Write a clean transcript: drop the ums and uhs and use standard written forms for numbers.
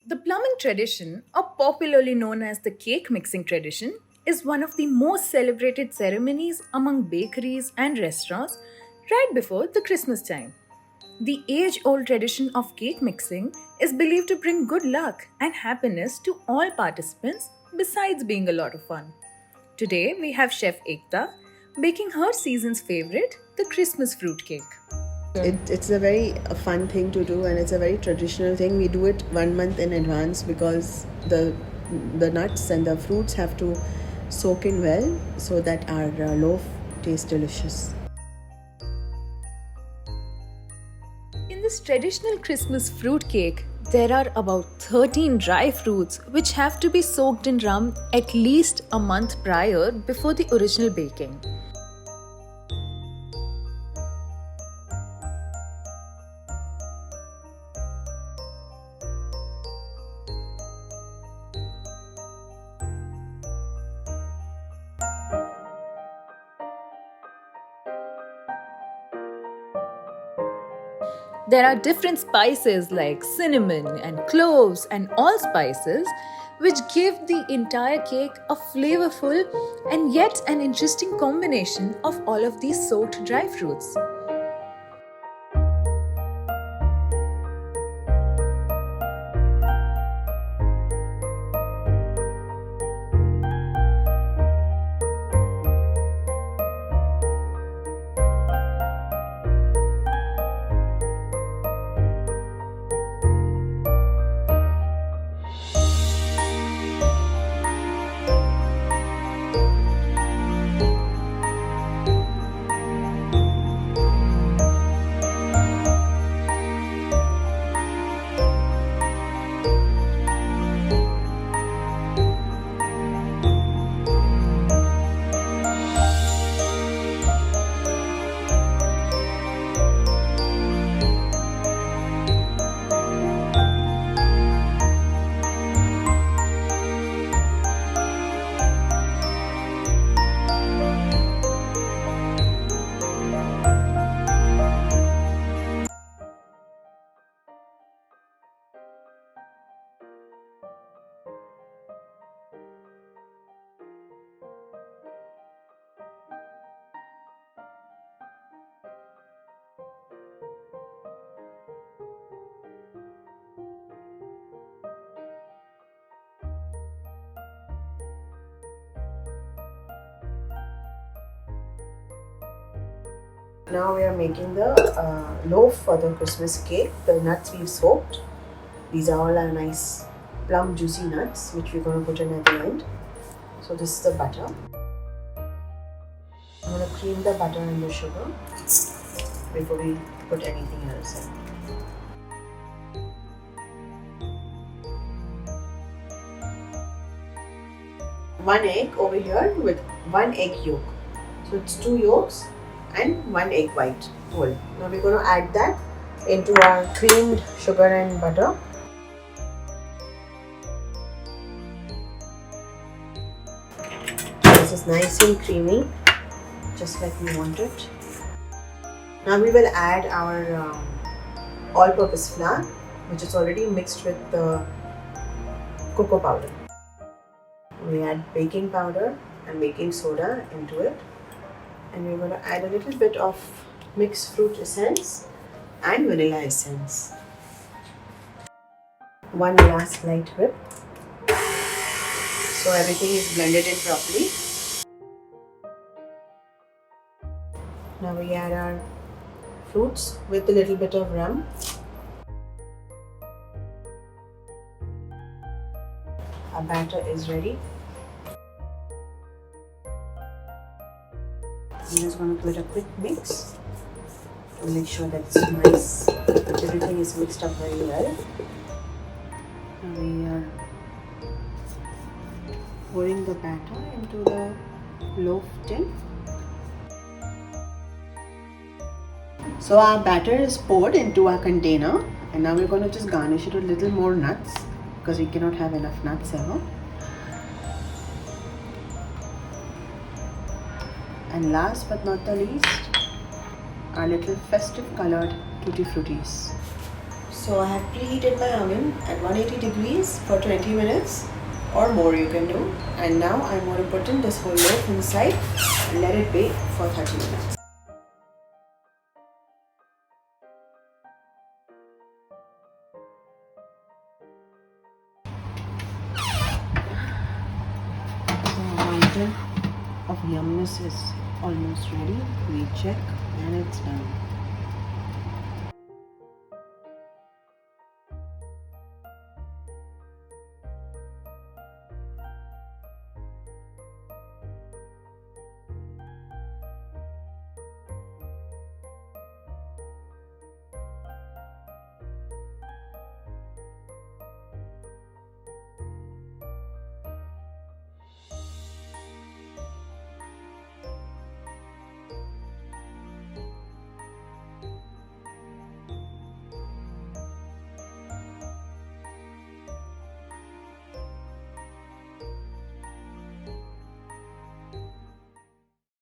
The plumbing tradition, or popularly known as the cake mixing tradition, is one of the most celebrated ceremonies among bakeries and restaurants right before the Christmas time. The age old tradition of cake mixing is believed to bring good luck and happiness to all participants, besides being a lot of fun. Today, we have Chef Ekta baking her season's favorite, the Christmas fruit cake. It's a very fun thing to do, and it's a very traditional thing. We do it 1 month in advance because the nuts and the fruits have to soak in well so that our loaf tastes delicious. In this traditional Christmas fruit cake, there are about 13 dry fruits which have to be soaked in rum at least a month prior before the original baking. There are different spices like cinnamon and cloves and allspices which give the entire cake a flavorful and yet an interesting combination of all of these soaked dry fruits. Now we are making the loaf for the Christmas cake. The nuts we've soaked. These are all our nice plum juicy nuts which we're going to put in at the end. So this is the butter. I'm going to cream the butter and the sugar before we put anything else in. One egg over here with one egg yolk. So it's 2 yolks and 1 egg white whole. Now we're going to add that into our creamed sugar and butter. This is nice and creamy, just like we want it. Now we will add our all-purpose flour, which is already mixed with the cocoa powder. We add baking powder and baking soda into it, and we're going to add a little bit of mixed fruit essence and vanilla essence. One last light whip, so everything is blended in properly. Now we add our fruits with a little bit of rum. Our batter is ready. I'm just going to give it a quick mix to make sure that it's nice, that everything is mixed up very well. Now we are pouring the batter into the loaf tin. So our batter is poured into our container, and now we're going to just garnish it with a little more nuts because we cannot have enough nuts ever. And last but not the least, our little festive colored tutti fruttis. So I have preheated my oven at 180 degrees for 20 minutes or more you can do. And now I'm going to put in this whole loaf inside and let it bake for 30 minutes. The mountain of yumness is almost ready. We check and it's done.